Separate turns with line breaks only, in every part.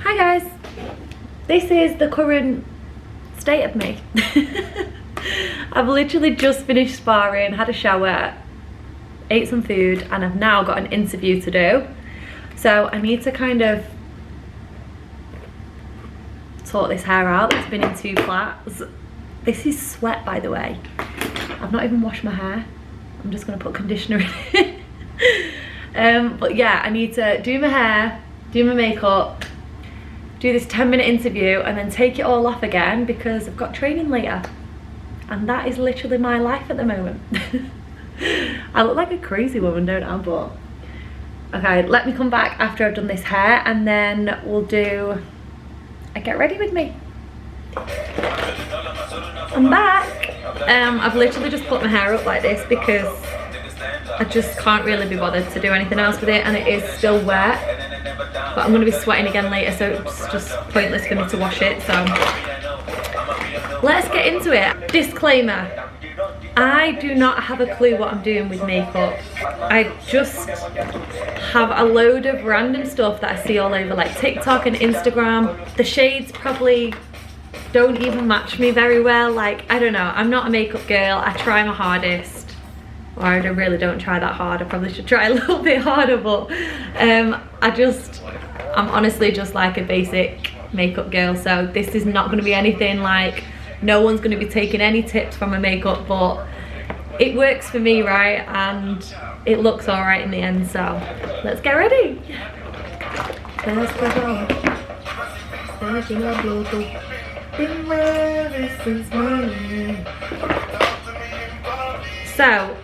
Hi guys, this is the current state of me. I've literally just finished sparring, had a shower, ate some food, and I've now got an interview to do. So I need to kind of sort this hair out that's been in 2 plaits. This is sweat, by the way. I've not even washed my hair. I'm just gonna put conditioner in it. But yeah, I need to do my hair, do my makeup, do this 10-minute interview, and then take it all off again because I've got training later. And that is literally my life at the moment. I look like a crazy woman, don't I? But okay, let me come back after I've done this hair and then we'll do a get ready with me. I'm back. I've literally just put my hair up like this because I just can't really be bothered to do anything else with it, and it is still wet. But I'm going to be sweating again later, so it's just pointless for me to wash it. So let's get into it. Disclaimer, I do not have a clue what I'm doing with makeup. I just have a load of random stuff that I see all over like TikTok and Instagram. The shades probably don't even match me very well. Like, I don't know, I'm not a makeup girl. I try my hardest. Or I really don't try that hard. I probably should try a little bit harder, but I'm honestly just like a basic makeup girl. So this is not going to be anything like, no one's going to be taking any tips from my makeup, but it works for me, right? And it looks all right in the end. So let's get ready. So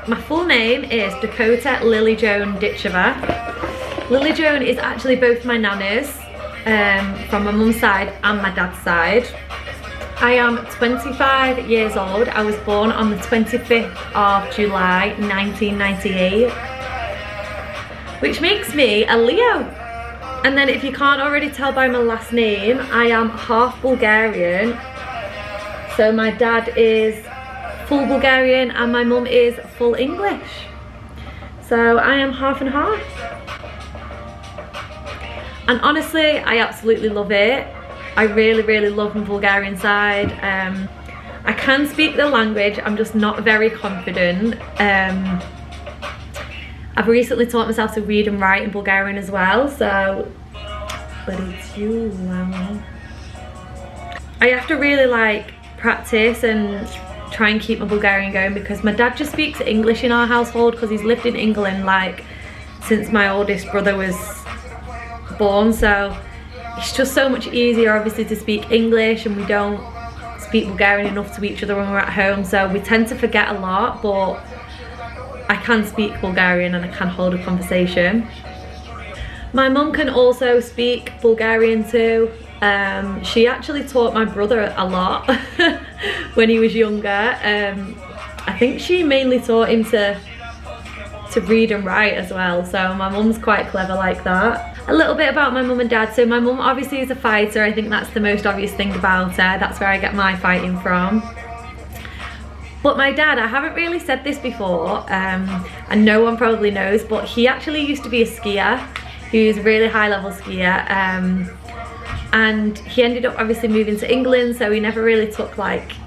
my full name is Dakota Lily Joan Ditchever. Lily Joan is actually both my nannies, from my mum's side and my dad's side. I am 25 years old. I was born on the 25th of July 1998, which makes me a Leo. And then if you can't already tell by my last name, I am half Bulgarian. So my dad is full Bulgarian and my mum is full English. So I am half and half. And honestly, I absolutely love it. I really love my Bulgarian side. I can speak the language, I'm just not very confident. I've recently taught myself to read and write in Bulgarian as well, so, but it's you. I have to really like practice and try and keep my Bulgarian going because my dad just speaks English in our household because he's lived in England like since my oldest brother was born, so it's just so much easier obviously to speak English, and we don't speak Bulgarian enough to each other when we're at home, so we tend to forget a lot. But I can speak Bulgarian and I can hold a conversation. My mum can also speak Bulgarian too. She actually taught my brother a lot when he was younger. I think she mainly taught him to read and write as well, so my mum's quite clever like that. A little bit about my mum and dad. So my mum obviously is a fighter. I think that's the most obvious thing about her. That's where I get my fighting from. But my dad, I haven't really said this before, and no one probably knows, but he actually used to be a skier. He was a really high level skier, and he ended up obviously moving to England, so he never really took like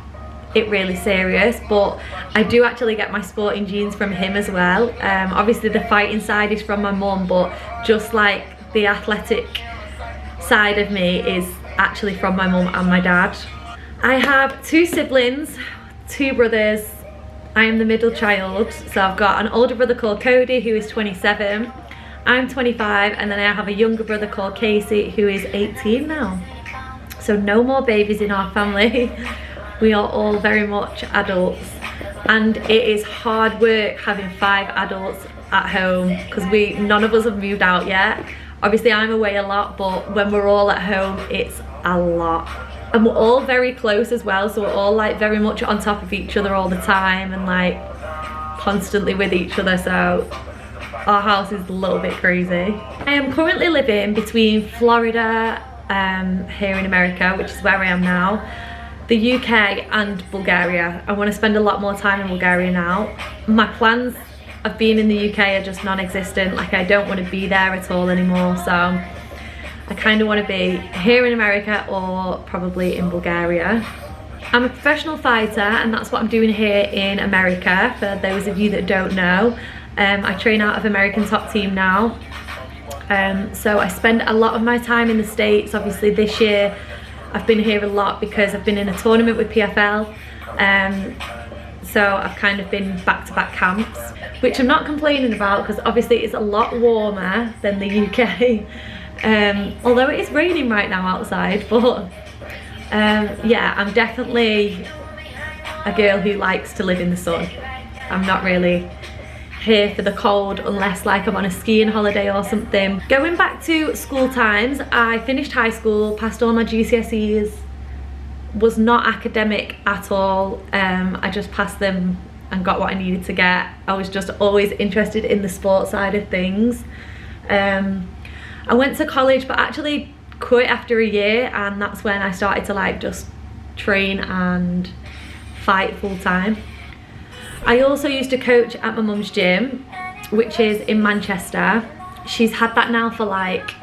it really serious. But I do actually get my sporting genes from him as well. Obviously the fighting side is from my mum, but just like the athletic side of me is actually from my mum and my dad. I have 2 siblings, 2 brothers. I am the middle child, so I've got an older brother called Cody who is 27. I'm 25, and then I have a younger brother called Casey who is 18 now. So no more babies in our family. We are all very much adults, and it is hard work having 5 adults at home because none of us have moved out yet. Obviously I'm away a lot, but when we're all at home it's a lot. And we're all very close as well, so we're all like very much on top of each other all the time and like constantly with each other, so our house is a little bit crazy. I am currently living between Florida, here in America, which is where I am now, the UK and Bulgaria. I want to spend a lot more time in Bulgaria now. My plans of being in the UK are just non-existent. Like, I don't want to be there at all anymore, so I kind of want to be here in America or probably in Bulgaria. I'm a professional fighter, and that's what I'm doing here in America, for those of you that don't know. I train out of American Top Team now. So I spend a lot of my time in the States. Obviously this year I've been here a lot because I've been in a tournament with PFL. So I've kind of been back-to-back camps, which I'm not complaining about because obviously it's a lot warmer than the UK. Although it is raining right now outside, but yeah, I'm definitely a girl who likes to live in the sun. I'm not really here for the cold unless like I'm on a skiing holiday or something. Going back to school times, I finished high school, passed all my GCSEs, was not academic at all. I just passed them and got what I needed to get. I was just always interested in the sports side of things. I went to college but actually quit after a year, and that's when I started to like just train and fight full time. I also used to coach at my mum's gym, which is in Manchester. She's had that now for like,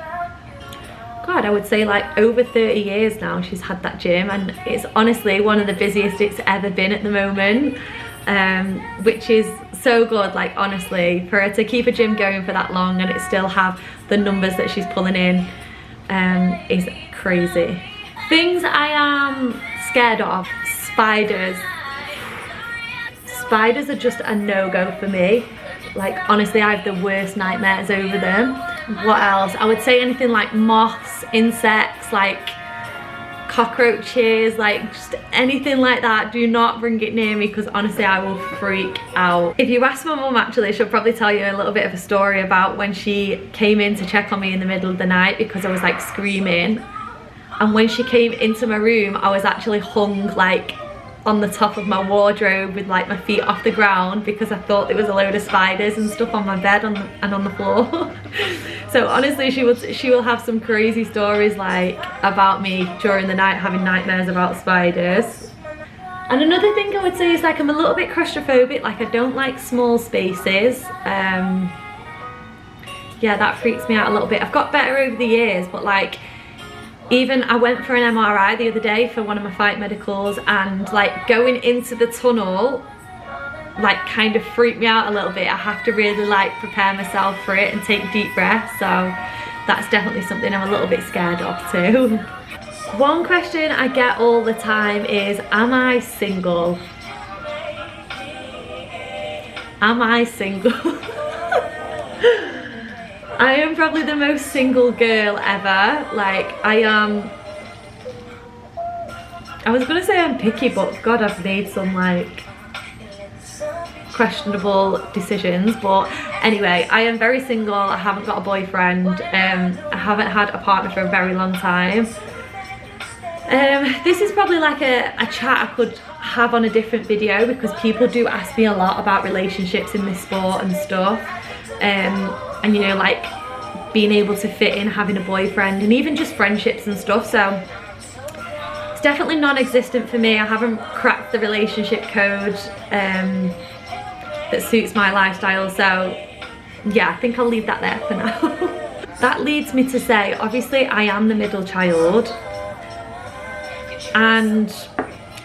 God, I would say like over 30 years now she's had that gym, and it's honestly one of the busiest it's ever been at the moment, which is so good. Like honestly, for her to keep a gym going for that long and it still have the numbers that she's pulling in is crazy. Things I am scared of: spiders. Spiders are just a no-go for me. Like honestly, I have the worst nightmares over them. What else? I would say anything like moths, insects, like cockroaches, like just anything like that. Do not bring it near me because honestly I will freak out. If you ask my mum, actually she'll probably tell you a little bit of a story about when she came in to check on me in the middle of the night because I was like screaming, and when she came into my room I was actually hung like on the top of my wardrobe with like my feet off the ground because I thought there was a load of spiders and stuff on my bed and on the floor. So honestly she will have some crazy stories like about me during the night having nightmares about spiders. And another thing I would say is like I'm a little bit claustrophobic. Like I don't like small spaces. Yeah, that freaks me out a little bit. I've got better over the years, but like even I went for an MRI the other day for one of my fight medicals, and like going into the tunnel like kind of freaked me out a little bit. I have to really like prepare myself for it and take deep breaths, so that's definitely something I'm a little bit scared of too. One question I get all the time is, am I single? Am I single? I am probably the most single girl ever. Like I was gonna say I'm picky, but God, I've made some like questionable decisions. But anyway, I am very single. I haven't got a boyfriend. I haven't had a partner for a very long time. This is probably like a chat I could have on a different video because people do ask me a lot about relationships in this sport and stuff. And you know, like being able to fit in having a boyfriend and even just friendships and stuff. So it's definitely non-existent for me. I haven't cracked the relationship code that suits my lifestyle. So yeah, I think I'll leave that there for now. That leads me to say, obviously I am the middle child, and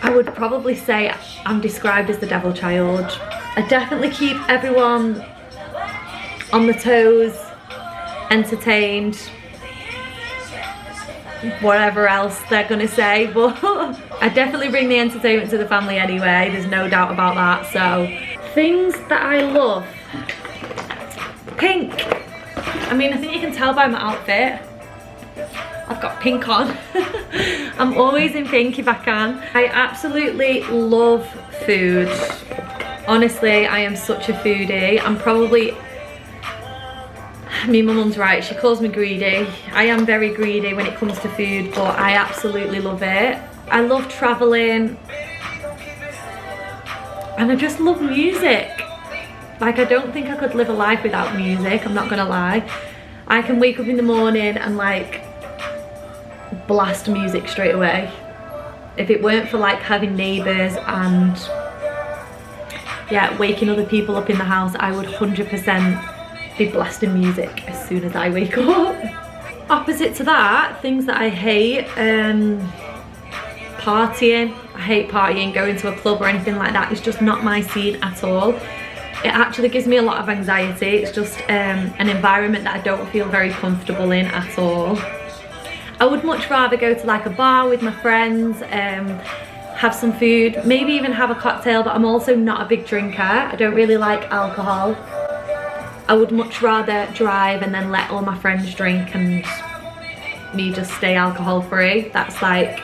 I would probably say I'm described as the devil child. I definitely keep everyone on the toes, entertained, whatever else they're gonna say, but I definitely bring the entertainment to the family anyway, there's no doubt about that. So things that I love: pink. I mean, I think you can tell by my outfit, I've got pink on. I'm always in pink if I can. I absolutely love food. Honestly, I am such a foodie. I'm probably, I mean, my mum's right, she calls me greedy. I am very greedy when it comes to food, but I absolutely love it. I love traveling, and I just love music. Like, I don't think I could live a life without music, I'm not gonna lie. I can wake up in the morning and like blast music straight away. If it weren't for like having neighbours and yeah, waking other people up in the house, I would 100% be blasting music as soon as I wake up. Opposite to that, things that I hate, partying. I hate partying, going to a club or anything like that. It's just not my scene at all. It actually gives me a lot of anxiety. It's just an environment that I don't feel very comfortable in at all. I would much rather go to like a bar with my friends, have some food, maybe even have a cocktail, but I'm also not a big drinker. I don't really like alcohol. I would much rather drive and then let all my friends drink and me just stay alcohol free. That's like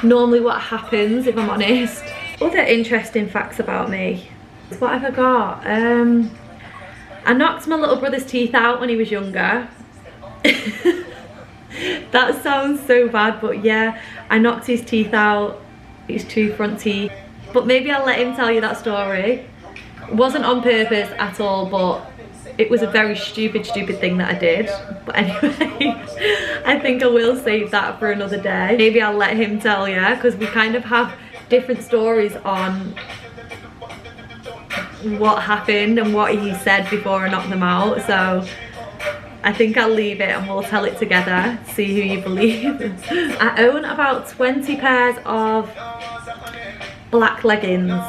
normally what happens, if I'm honest. Other interesting facts about me. What have I got? I knocked my little brother's teeth out when he was younger. That sounds so bad, but yeah, I knocked his teeth out, his two front teeth. But maybe I'll let him tell you that story. It wasn't on purpose at all, but it was a very stupid thing that I did. But anyway, I think I will save that for another day. Maybe I'll let him tell you, because we kind of have different stories on what happened and what he said before I knocked them out. So I think I'll leave it and we'll tell it together, see who you believe. I own about 20 pairs of black leggings.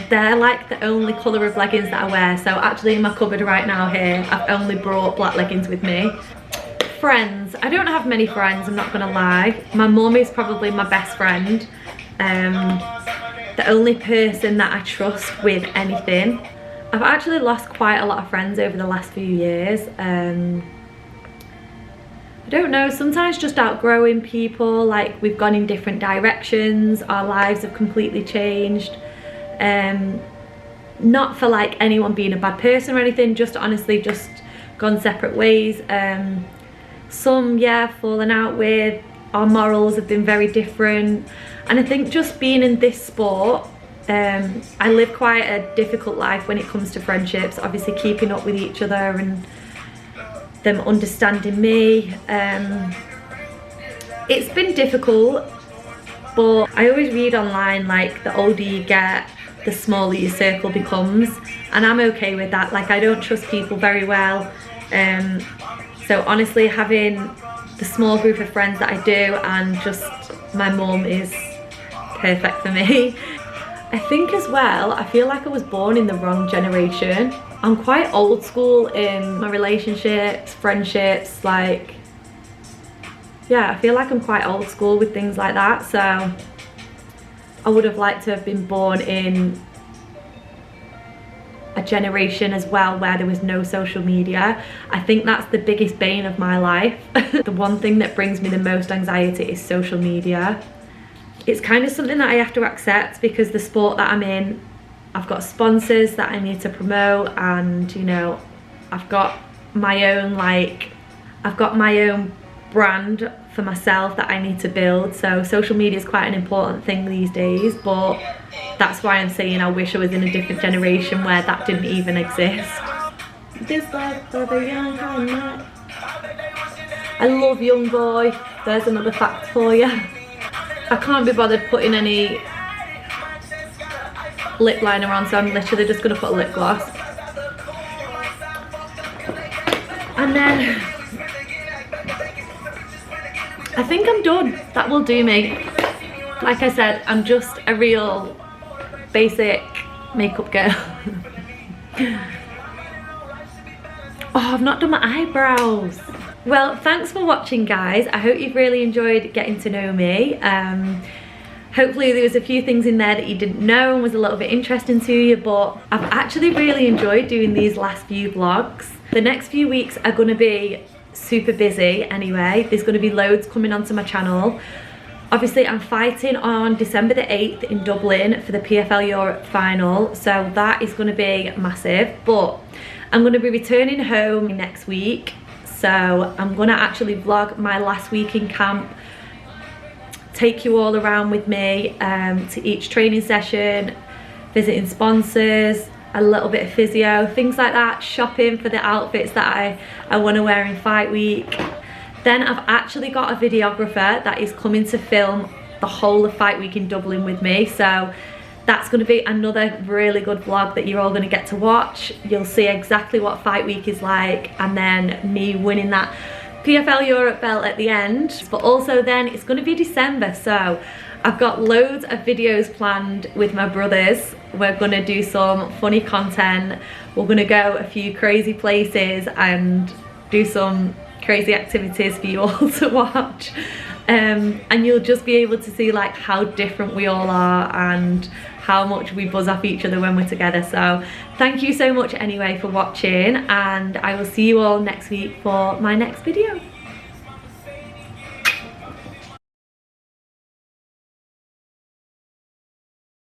They're like the only colour of leggings that I wear. So actually in my cupboard right now here, I've only brought black leggings with me. Friends, I don't have many friends, I'm not gonna lie. My mum is probably my best friend. The only person that I trust with anything. I've actually lost quite a lot of friends over the last few years. I don't know, sometimes just outgrowing people, like we've gone in different directions, our lives have completely changed. Not for like anyone being a bad person or anything, just honestly just gone separate ways. Some, yeah, fallen out with, our morals have been very different. And I think just being in this sport, I live quite a difficult life when it comes to friendships, obviously keeping up with each other and them understanding me. It's been difficult, but I always read online like the older you get, the smaller your circle becomes, and I'm okay with that. Like I don't trust people very well, so honestly having the small group of friends that I do and just my mum is perfect for me. I think as well, I feel like I was born in the wrong generation. I'm quite old school in my relationships, friendships, like, yeah, I feel like I'm quite old school with things like that. So I would have liked to have been born in a generation as well where there was no social media. I think that's the biggest bane of my life. The one thing that brings me the most anxiety is social media. It's kind of something that I have to accept because the sport that I'm in, I've got sponsors that I need to promote, and you know, I've got my own brand for myself that I need to build. So social media is quite an important thing these days, but that's why I'm saying I wish I was in a different generation where that didn't even exist. This life for the young heart. I love Young Boy. There's another fact for you. I can't be bothered putting any lip liner on, so I'm literally just going to put a lip gloss. And then I think I'm done. That will do me. Like I said, I'm just a real basic makeup girl. Oh, I've not done my eyebrows. Well, thanks for watching, guys. I hope you've really enjoyed getting to know me. Hopefully there was a few things in there that you didn't know and was a little bit interesting to you, but I've actually really enjoyed doing these last few vlogs. The next few weeks are going to be super busy anyway. There's going to be loads coming onto my channel. Obviously I'm fighting on December the 8th in Dublin for the PFL Europe final, so that is going to be massive. But I'm going to be returning home next week, so I'm going to actually vlog my last week in camp, take you all around with me to each training session, visiting sponsors, a little bit of physio, things like that, shopping for the outfits that I want to wear in fight week. Then I've actually got a videographer that is coming to film the whole of fight week in Dublin with me, so that's going to be another really good vlog that you're all going to get to watch. You'll see exactly what fight week is like, and then me winning that PFL Europe belt at the end. But also then it's going to be December, so I've got loads of videos planned with my brothers. We're going to do some funny content. We're going to go a few crazy places and do some crazy activities for you all to watch. And you'll just be able to see like how different we all are and how much we buzz off each other when we're together. So thank you so much anyway for watching, and I will see you all next week for my next video.